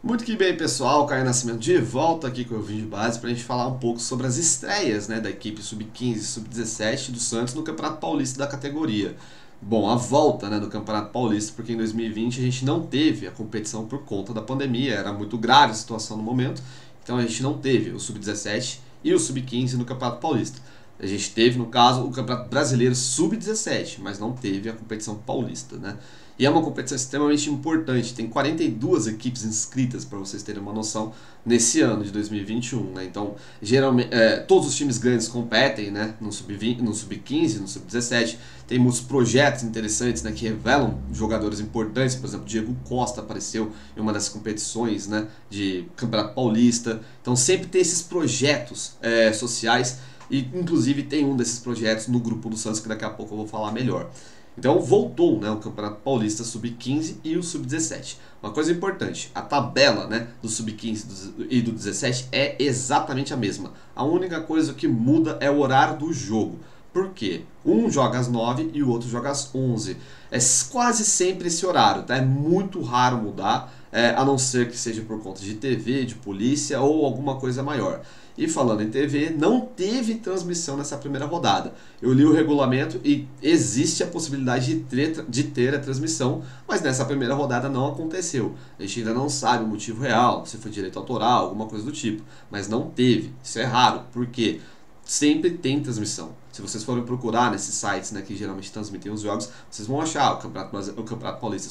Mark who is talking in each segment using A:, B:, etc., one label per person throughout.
A: Muito que bem, pessoal, Caio Nascimento de volta aqui com o vídeo base para a gente falar um pouco sobre as estreias, né, da equipe Sub-15 e Sub-17 do Santos no Campeonato Paulista da categoria. Bom, a volta, né, do Campeonato Paulista, porque em 2020 a gente não teve a competição por conta da pandemia, era muito grave a situação no momento, então a gente não teve o Sub-17 e o Sub-15 no Campeonato Paulista. A gente teve, no caso, o Campeonato Brasileiro Sub-17, mas não teve a competição paulista, né? E é uma competição extremamente importante, tem 42 equipes inscritas, para vocês terem uma noção, nesse ano de 2021, né? Então, geralmente, todos os times grandes competem, né, no Sub-20, no Sub-15, no Sub-17. Tem muitos projetos interessantes, né, que revelam jogadores importantes. Por exemplo, Diego Costa apareceu em uma das competições, né, de Campeonato Paulista. Então, sempre tem esses projetos sociais. E inclusive tem um desses projetos no grupo do Santos que daqui a pouco eu vou falar melhor. Então voltou, né, o Campeonato Paulista Sub-15 e o Sub-17. Uma coisa importante, a tabela, né, do Sub-15 e do 17 é exatamente a mesma. A única coisa que muda é o horário do jogo. Por quê? Um joga às 9 e o outro joga às 11. É quase sempre esse horário, tá? É muito raro mudar, a não ser que seja por conta de TV, de polícia ou alguma coisa maior. E falando em TV, não teve transmissão nessa primeira rodada. Eu li o regulamento e existe a possibilidade de ter a transmissão, mas nessa primeira rodada não aconteceu. A gente ainda não sabe o motivo real, se foi direito autoral, alguma coisa do tipo. Mas não teve. Isso é raro, porque sempre tem transmissão. Se vocês forem procurar nesses sites, né, que geralmente transmitem os jogos, vocês vão achar o Campeonato Paulista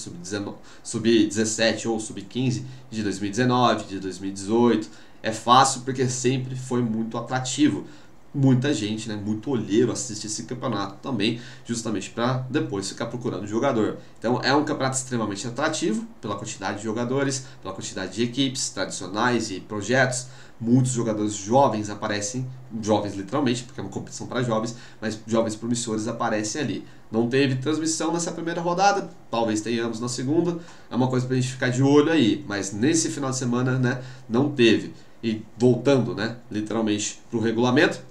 A: Sub-17 ou Sub-15 de 2019, de 2018. É fácil porque sempre foi muito atrativo. Muita gente, né, muito olheiro assiste esse campeonato também, justamente para depois ficar procurando jogador. Então é um campeonato extremamente atrativo pela quantidade de jogadores, pela quantidade de equipes tradicionais e projetos. Muitos jogadores jovens aparecem, jovens literalmente, porque é uma competição para jovens, mas jovens promissores aparecem ali. Não teve transmissão nessa primeira rodada, talvez tenhamos na segunda, é uma coisa para a gente ficar de olho aí, mas nesse final de semana, né, não teve. E voltando, né, literalmente para o regulamento,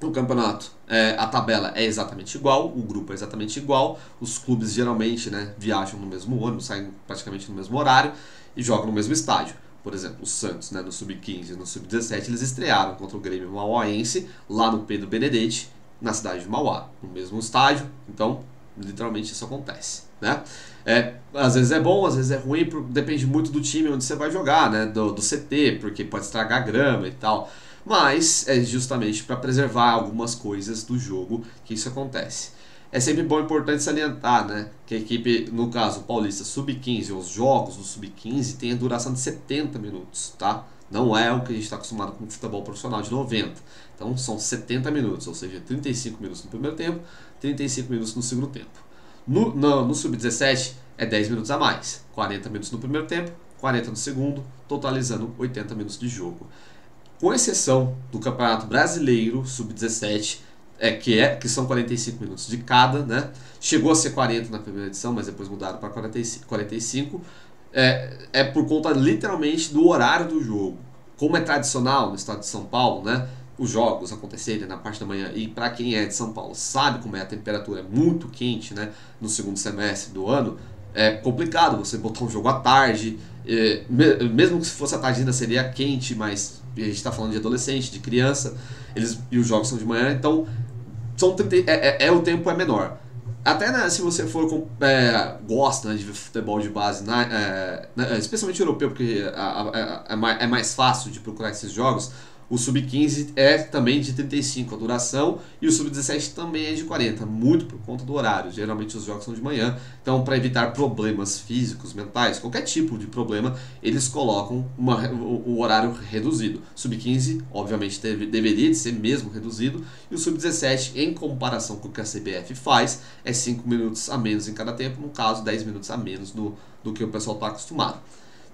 A: o campeonato, a tabela é exatamente igual, o grupo é exatamente igual, os clubes geralmente, né, viajam no mesmo ônibus, saem praticamente no mesmo horário e jogam no mesmo estádio. Por exemplo, o Santos, né, no Sub-15 e no Sub-17, eles estrearam contra o Grêmio Mauaense, lá no Pedro Benedetti, na cidade de Mauá, no mesmo estádio. Então, literalmente isso acontece, né? Às vezes é bom, às vezes é ruim, depende muito do time onde você vai jogar, né, do CT, porque pode estragar a grama e tal. Mas é justamente para preservar algumas coisas do jogo que isso acontece. É sempre bom e importante salientar, né, que a equipe, no caso Paulista Sub-15, os jogos do Sub-15 tem a duração de 70 minutos, tá? Não é o que a gente está acostumado com o futebol profissional de 90. Então são 70 minutos, ou seja, 35 minutos no primeiro tempo, 35 minutos no segundo tempo. No Sub-17 é 10 minutos a mais, 40 minutos no primeiro tempo, 40 no segundo, totalizando 80 minutos de jogo. Com exceção do Campeonato Brasileiro Sub-17, que são 45 minutos de cada, né? Chegou a ser 40 na primeira edição, mas depois mudaram para 45. É por conta literalmente do horário do jogo. Como é tradicional no estado de São Paulo, né, os jogos acontecerem na parte da manhã, e para quem é de São Paulo sabe como é a temperatura, é muito quente, né, no segundo semestre do ano, é complicado você botar um jogo à tarde, mesmo que se fosse à tarde ainda seria quente, mas a gente está falando de adolescente, de criança, e os jogos são de manhã, então o tempo é menor. Até, né, se você for gosta, né, de ver futebol de base, especialmente europeu, porque é mais fácil de procurar esses jogos, o Sub-15 é também de 35 a duração e o Sub-17 também é de 40, muito por conta do horário. Geralmente os jogos são de manhã, então para evitar problemas físicos, mentais, qualquer tipo de problema, eles colocam o horário reduzido. Sub-15, obviamente, deveria de ser mesmo reduzido, e o Sub-17, em comparação com o que a CBF faz, é 5 minutos a menos em cada tempo, no caso 10 minutos a menos do que o pessoal está acostumado.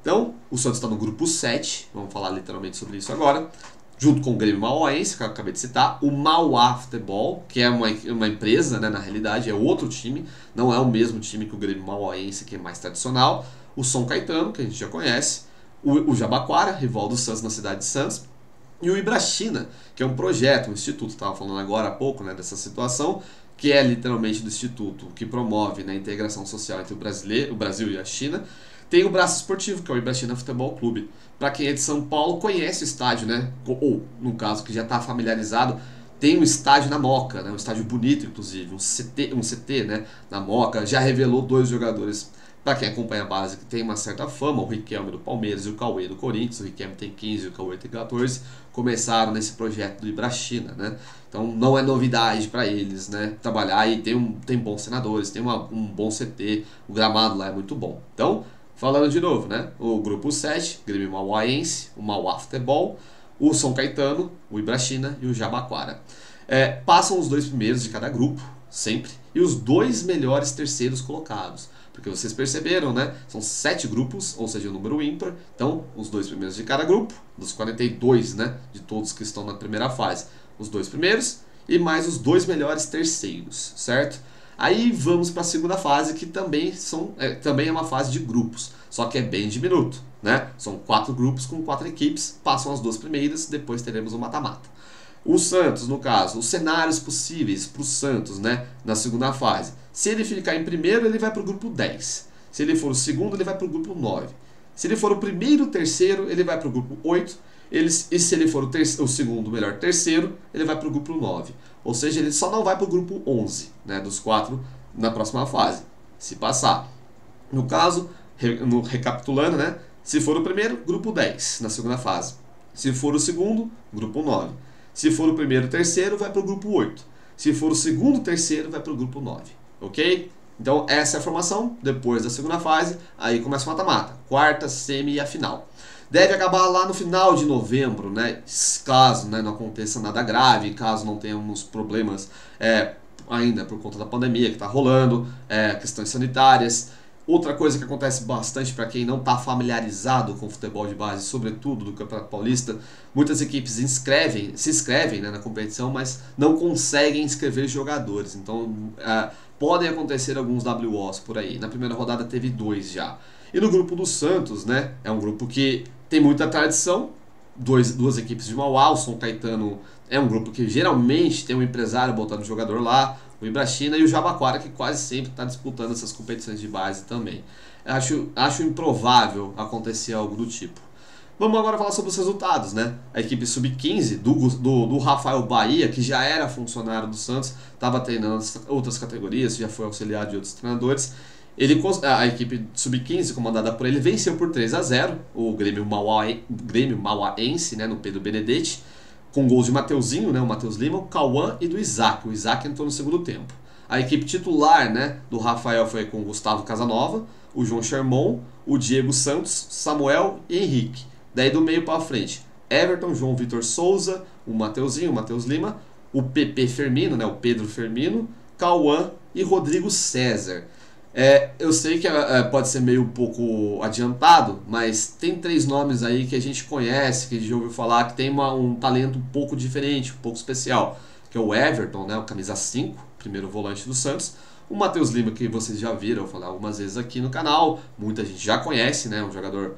A: Então, o Santos está no grupo 7, vamos falar literalmente sobre isso agora, junto com o Grêmio Mauaense, que eu acabei de citar, o Mauá Futebol, que é uma empresa, né, na realidade, é outro time, não é o mesmo time que o Grêmio Mauaense, que é mais tradicional, o São Caetano, que a gente já conhece, o Jabaquara, rival do Santos na cidade de Santos, e o Ibrachina, que é um projeto, um instituto, estava falando agora há pouco, né, dessa situação, que é literalmente do instituto que promove, né, a integração social entre o Brasil e a China. tem o braço esportivo, que é o Ibrachina Futebol Clube. Para quem é de São Paulo, conhece o estádio, né? Ou, no caso, que já está familiarizado, tem um estádio na Moca, né? Um estádio bonito, inclusive, um CT, né? Na Moca. Já revelou 2 jogadores, para quem acompanha a base, que tem uma certa fama, o Riquelme do Palmeiras e o Cauê do Corinthians. O Riquelme tem 15 e o Cauê tem 14. Começaram nesse projeto do Ibrachina, né? Então não é novidade para eles, né? Trabalhar e tem bons senadores, tem um bom CT, o gramado lá é muito bom. Então, falando de novo, né? O grupo 7, Grêmio Mauaense, o Mauá Futebol, o São Caetano, o Ibrachina e o Jabaquara. Passam os 2 primeiros de cada grupo, sempre, e os 2 melhores terceiros colocados. Porque vocês perceberam, né? São 7 grupos, ou seja, o número ímpar. Então, os 2 primeiros de cada grupo, dos 42, né? De todos que estão na primeira fase. Os 2 primeiros e mais os 2 melhores terceiros, certo? Aí vamos para a segunda fase, que também é uma fase de grupos, só que é bem diminuto, né? São 4 grupos com 4 equipes, passam as 2 primeiras, depois teremos o mata-mata. O Santos, no caso, os cenários possíveis para o Santos, né, na segunda fase. Se ele ficar em primeiro, ele vai para o grupo 10. Se ele for o segundo, ele vai para o grupo 9. Se ele for o primeiro terceiro, ele vai para o grupo 8. E se ele for o segundo melhor terceiro, ele vai para o grupo 9. Ou seja, ele só não vai para o grupo 11, né, dos 4 na próxima fase, se passar. No caso, recapitulando, né, se for o primeiro, grupo 10 na segunda fase. Se for o segundo, grupo 9. Se for o primeiro terceiro, vai para o grupo 8. Se for o segundo terceiro, vai para o grupo 9. Ok? Então essa é a formação. Depois da segunda fase, aí começa o mata-mata. Quarta, semi e a final. Deve acabar lá no final de novembro, né? Caso, né, não aconteça nada grave, caso não tenhamos problemas ainda por conta da pandemia que está rolando, questões sanitárias. Outra coisa que acontece bastante para quem não está familiarizado com o futebol de base, sobretudo do Campeonato Paulista, muitas equipes se inscrevem, né, na competição, mas não conseguem inscrever jogadores. Então podem acontecer alguns WOs por aí. Na primeira rodada teve 2 já. E no grupo do Santos, né, é um grupo que tem muita tradição, duas equipes de Mauá. O São Caetano é um grupo que geralmente tem um empresário botando jogador lá, o Ibrachina e o Jabaquara, que quase sempre está disputando essas competições de base também. Acho improvável acontecer algo do tipo. Vamos agora falar sobre os resultados, né? A equipe sub-15 do Rafael Bahia, que já era funcionário do Santos, estava treinando outras categorias, já foi auxiliar de outros treinadores. A equipe sub-15, comandada por ele, venceu por 3-0 o Grêmio Mauaense, né, no Pedro Benedetti, com gols de Mateuzinho, né, o Matheus Lima, o Cauã e do Isaac. O Isaac entrou no segundo tempo. A equipe titular, né, do Rafael foi com o Gustavo Casanova, o João Sherman, o Diego Santos, Samuel e Henrique. Daí do meio para frente, Everton, João Vitor Souza, o Mateuzinho, o Matheus Lima, o PP Firmino, né, o Pedro Firmino, Cauã e Rodrigo César. Eu sei que pode ser meio um pouco adiantado, mas tem 3 nomes aí que a gente conhece, que a gente já ouviu falar, que tem um talento um pouco diferente, um pouco especial, que é o Everton, né, o camisa 5, primeiro volante do Santos, o Matheus Lima, que vocês já viram eu falar algumas vezes aqui no canal, muita gente já conhece, né, um jogador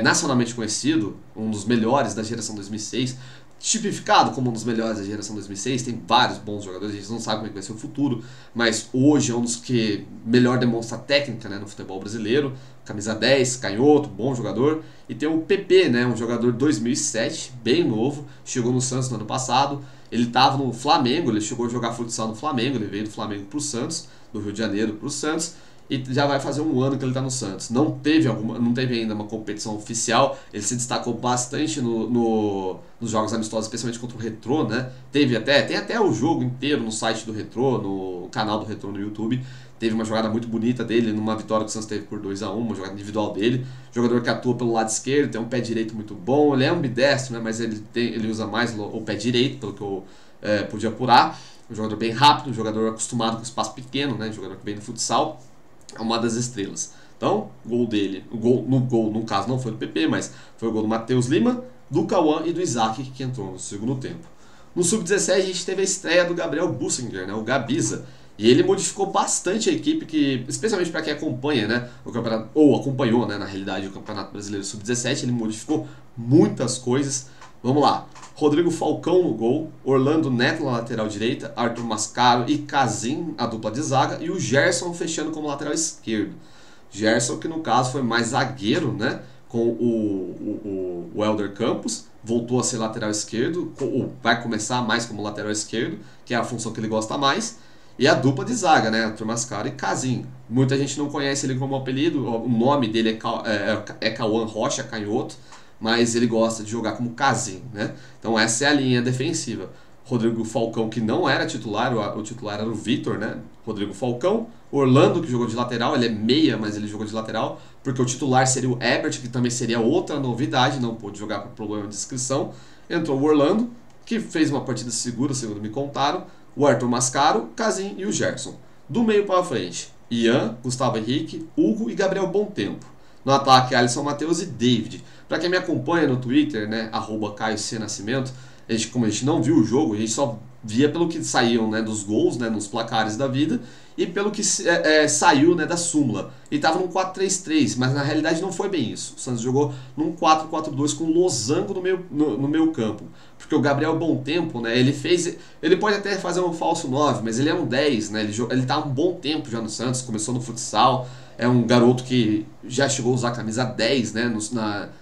A: nacionalmente conhecido, um dos melhores da geração 2006, tipificado como um dos melhores da geração 2006, tem vários bons jogadores, a gente não sabe como é que vai ser o futuro, mas hoje é um dos que melhor demonstra técnica, né, no futebol brasileiro, camisa 10, canhoto, bom jogador, e tem o PP, né, um jogador de 2007, bem novo, chegou no Santos no ano passado, ele estava no Flamengo, ele chegou a jogar futsal no Flamengo, ele veio do Flamengo para o Santos, do Rio de Janeiro para o Santos, e já vai fazer um ano que ele está no Santos. Não teve ainda uma competição oficial, ele se destacou bastante nos jogos amistosos, especialmente contra o Retrô, né? Tem até o jogo inteiro no site do Retrô, no canal do Retrô no YouTube. Teve uma jogada muito bonita dele, numa vitória que o Santos teve por 2-1, uma jogada individual dele. Jogador que atua pelo lado esquerdo, tem um pé direito muito bom, ele é ambidestro, né? Mas ele usa mais o pé direito, pelo que eu pude apurar. Um jogador bem rápido, um jogador acostumado com espaço pequeno, né? Um jogador que vem do futsal. É uma das estrelas. Então, gol dele, no caso não foi do PP, mas foi o gol do Matheus Lima, do Cauã e do Isaac, que entrou no segundo tempo. No Sub-17 a gente teve a estreia do Gabriel Bussinger, né, o Gabiza, e ele modificou bastante a equipe, que, especialmente para quem acompanha, né, o campeonato, ou acompanhou, né, na realidade, o Campeonato Brasileiro Sub-17, ele modificou muitas coisas. Vamos lá. Rodrigo Falcão no gol, Orlando Neto na lateral direita, Arthur Mascaro e Casim, a dupla de zaga, e o Gerson fechando como lateral esquerdo. Gerson, que no caso foi mais zagueiro, né? Com o Helder Campos, voltou a ser lateral esquerdo, ou vai começar mais como lateral esquerdo, que é a função que ele gosta mais. E a dupla de zaga, né? Arthur Mascaro e Casim. Muita gente não conhece ele como apelido, o nome dele é Cauã Rocha, canhoto, mas ele gosta de jogar como Casim, né? Então essa é a linha defensiva. Rodrigo Falcão, que não era titular, o titular era o Vitor, né? Rodrigo Falcão. Orlando, que jogou de lateral, ele é meia, mas ele jogou de lateral, porque o titular seria o Ebert, que também seria outra novidade, não pôde jogar por problema de inscrição. Entrou o Orlando, que fez uma partida segura, segundo me contaram, o Arthur Mascaro, Casim e o Gerson. Do meio para frente, Ian, Gustavo Henrique, Hugo e Gabriel Bontempo. No ataque, Alisson Matheus e David. Para quem me acompanha no Twitter, né, @CaioCNascimento, como a gente não viu o jogo, a gente só via pelo que saíam, né, dos gols, né, nos placares da vida, e pelo que saiu, né, da súmula. E estava num 4-3-3, mas na realidade não foi bem isso. O Santos jogou num 4-4-2 com losango no meio campo. Porque o Gabriel Bontempo, né, ele pode até fazer um falso 9, mas ele é um 10, né, ele tá há um bom tempo já no Santos, começou no futsal, é um garoto que já chegou a usar a camisa 10, né,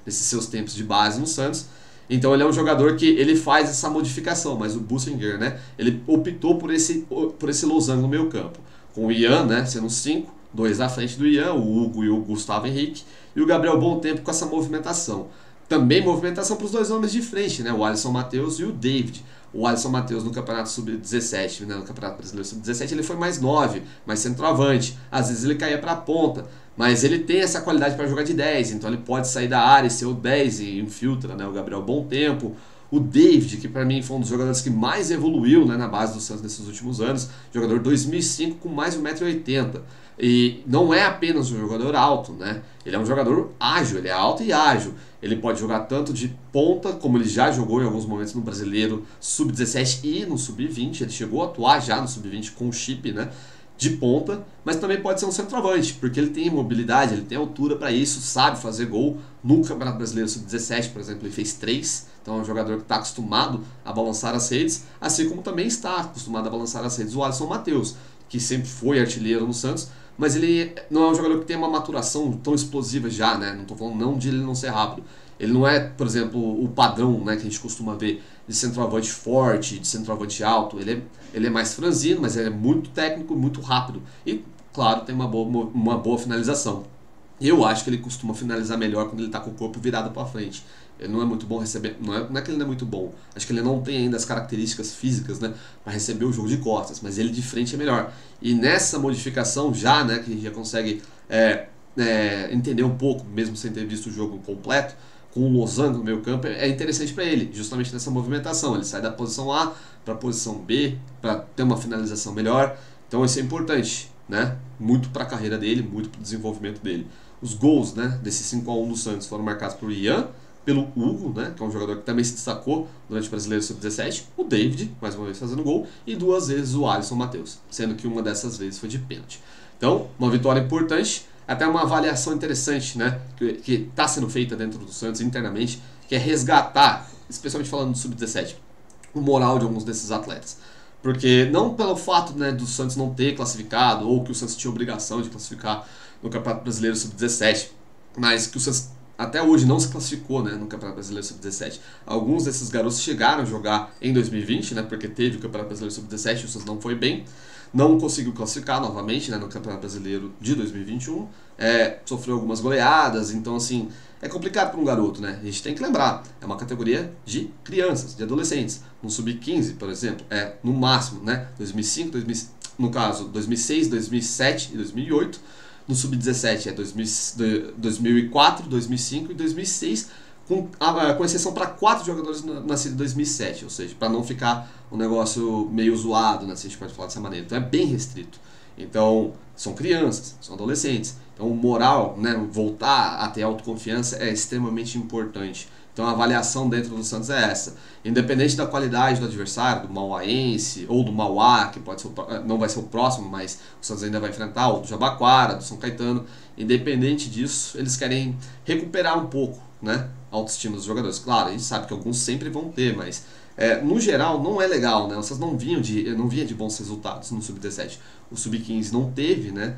A: nesses seus tempos de base no Santos. Então ele é um jogador que ele faz essa modificação, mas o Bussinger, né, ele optou por esse losango no meio campo. Com o Ian, né, sendo 5, 2 à frente do Ian, o Hugo e o Gustavo Henrique, e o Gabriel Bontempo com essa movimentação. Também movimentação para os dois homens de frente, né, o Alisson Matheus e o David. O Alisson Matheus no Campeonato Sub-17, né, no Campeonato Brasileiro Sub-17, ele foi mais 9, mais centroavante. Às vezes ele caía para a ponta, mas ele tem essa qualidade para jogar de 10, então ele pode sair da área e ser o 10 e infiltra, né, o Gabriel Bontempo. O David, que para mim foi um dos jogadores que mais evoluiu, né, na base do Santos nesses últimos anos, jogador 2005 com mais de 1,80 m. E não é apenas um jogador alto, né? Ele é um jogador ágil, ele é alto e ágil. Ele pode jogar tanto de ponta, como ele já jogou em alguns momentos no Brasileiro Sub-17 e no Sub-20. Ele chegou a atuar já no Sub-20 com o chip, né, de ponta, mas também pode ser um centroavante, porque ele tem mobilidade, ele tem altura para isso, sabe fazer gol. No Campeonato Brasileiro Sub-17, por exemplo, ele fez 3, então é um jogador que está acostumado a balançar as redes, assim como também está acostumado a balançar as redes o Alisson Matheus, que sempre foi artilheiro no Santos, mas ele não é um jogador que tem uma maturação tão explosiva já, né? Não estou falando não de ele não ser rápido. Ele não é, por exemplo, o padrão, né, que a gente costuma ver de centroavante forte, de centroavante alto. Ele é mais franzino, mas ele é muito técnico, muito rápido. E, claro, tem uma boa finalização. Eu acho que ele costuma finalizar melhor quando ele está com o corpo virado para frente. Ele não é muito bom receber. Não é que ele não é muito bom. Acho que ele não tem ainda as características físicas, né, para receber o jogo de costas. Mas ele de frente é melhor. E nessa modificação já, né, que a gente já consegue entender um pouco, mesmo sem ter visto o jogo completo, com o losango no meio campo, é interessante para ele, justamente nessa movimentação. Ele sai da posição A para a posição B, para ter uma finalização melhor. Então isso é importante, né? Muito para a carreira dele, muito para o desenvolvimento dele. Os gols, né, desse 5-1 do Santos foram marcados por Ian, pelo Hugo, né, que é um jogador que também se destacou durante o Brasileiro Sub-17, o David, mais uma vez fazendo gol, e 2 vezes o Alisson Matheus, sendo que uma dessas vezes foi de pênalti. Então, uma vitória importante, até uma avaliação interessante, né, que está sendo feita dentro do Santos internamente, que é resgatar, especialmente falando do Sub-17, o moral de alguns desses atletas. Porque não pelo fato, né, do Santos não ter classificado, ou que o Santos tinha obrigação de classificar no Campeonato Brasileiro Sub-17, mas que o Santos até hoje não se classificou, né, no Campeonato Brasileiro Sub-17. Alguns desses garotos chegaram a jogar em 2020, né, porque teve o Campeonato Brasileiro Sub-17 e o Santos não foi bem. Não conseguiu classificar novamente, né, no Campeonato Brasileiro de 2021. Sofreu algumas goleadas, então assim, é complicado para um garoto, né? A gente tem que lembrar, é uma categoria de crianças, de adolescentes. No Sub-15, por exemplo, no máximo, né, 2005, no caso, 2006, 2007 e 2008. No Sub-17 é 2004, 2005 e 2006, com exceção para 4 jogadores nascidos em 2007, ou seja, para não ficar um negócio meio zoado, né, se a gente pode falar dessa maneira. Então é bem restrito. Então, são crianças, são adolescentes. Então, o moral, né, voltar a ter autoconfiança é extremamente importante. Então, a avaliação dentro do Santos é essa. Independente da qualidade do adversário, do Mauaense ou do Mauá, que pode ser não vai ser o próximo, mas o Santos ainda vai enfrentar, ou do Jabaquara, do São Caetano. Independente disso, eles querem recuperar um pouco, né, a autoestima dos jogadores. Claro, a gente sabe que alguns sempre vão ter, mas no geral não é legal, né? Vocês não vinha de bons resultados no Sub-17. O Sub-15 não teve, né,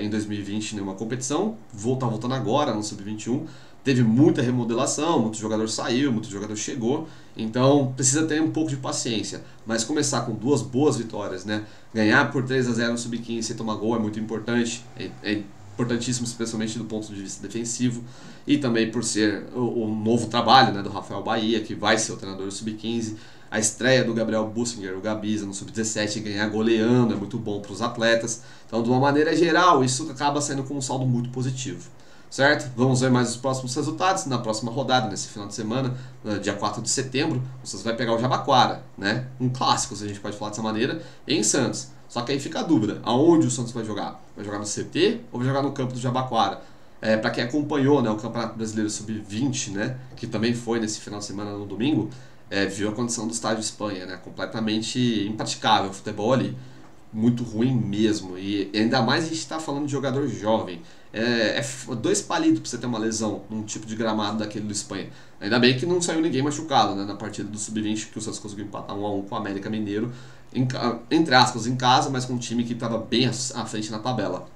A: em 2020 nenhuma competição, tá voltando agora no Sub-21. Teve muita remodelação, muito jogador saiu, muito jogador chegou, então precisa ter um pouco de paciência. Mas começar com 2 boas vitórias, né? Ganhar por 3-0 no Sub-15 sem tomar gol é muito importante, é importantíssimo, especialmente do ponto de vista defensivo, e também por ser o novo trabalho, né, do Rafael Bahia, que vai ser o treinador do Sub-15. A estreia do Gabriel Bussinger, o Gabiza, no Sub-17, ganhar goleando é muito bom para os atletas. Então, de uma maneira geral, isso acaba sendo com um saldo muito positivo. Certo? Vamos ver mais os próximos resultados na próxima rodada, nesse final de semana, dia 4 de setembro. Vocês vai pegar o Jabaquara, né? Um clássico, se a gente pode falar dessa maneira, em Santos. Só que aí fica a dúvida, aonde o Santos vai jogar? Vai jogar no CT ou vai jogar no campo do Jabaquara? Para quem acompanhou, né, o Campeonato Brasileiro Sub-20, né, que também foi nesse final de semana no domingo, viu a condição do estádio Espanha, né? Completamente impraticável o futebol ali. Muito ruim mesmo, e ainda mais a gente está falando de jogador jovem. 2 palitos para você ter uma lesão num tipo de gramado daquele do Espanha. Ainda bem que não saiu ninguém machucado, né, na partida do Sub-20, que o Santos conseguiu empatar 1-1 com o América Mineiro, entre aspas, em casa, mas com um time que estava bem à frente na tabela.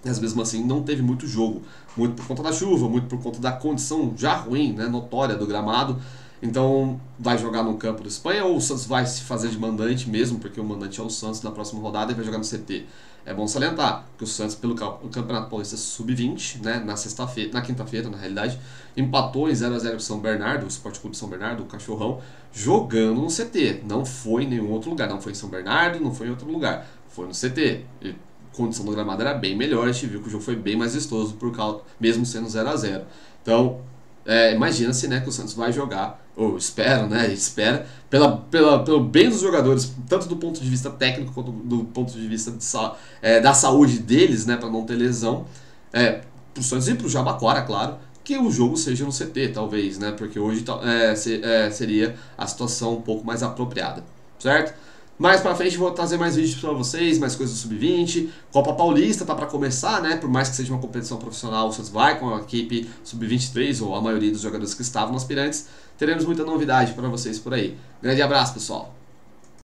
A: Mas mesmo assim não teve muito jogo, muito por conta da chuva, muito por conta da condição já ruim, né, notória do gramado. Então, vai jogar no campo do Espanha ou o Santos vai se fazer de mandante mesmo, porque o mandante é o Santos na próxima rodada e vai jogar no CT? É bom salientar que o Santos, pelo Campeonato Paulista Sub-20, né, na quinta-feira, na realidade, empatou em 0-0 com o São Bernardo, o Sport Clube São Bernardo, o Cachorrão, jogando no CT. Não foi em nenhum outro lugar, não foi em São Bernardo, não foi em outro lugar, foi no CT. E a condição do gramado era bem melhor, a gente viu que o jogo foi bem mais vistoso, mesmo sendo 0-0. Então, imagina-se, né, que o Santos vai jogar, ou espera, né, espera, pelo bem dos jogadores, tanto do ponto de vista técnico quanto do ponto de vista da saúde deles, né, para não ter lesão, pro Santos e pro Jabaquara, claro, que o jogo seja no CT, talvez, né, porque hoje seria a situação um pouco mais apropriada, certo? Mais pra frente vou trazer mais vídeos pra vocês, mais coisas do Sub-20. Copa Paulista tá pra começar, né? Por mais que seja uma competição profissional, o Santos vai com a equipe Sub-23, ou a maioria dos jogadores que estavam aspirantes. Teremos muita novidade pra vocês por aí. Grande abraço, pessoal!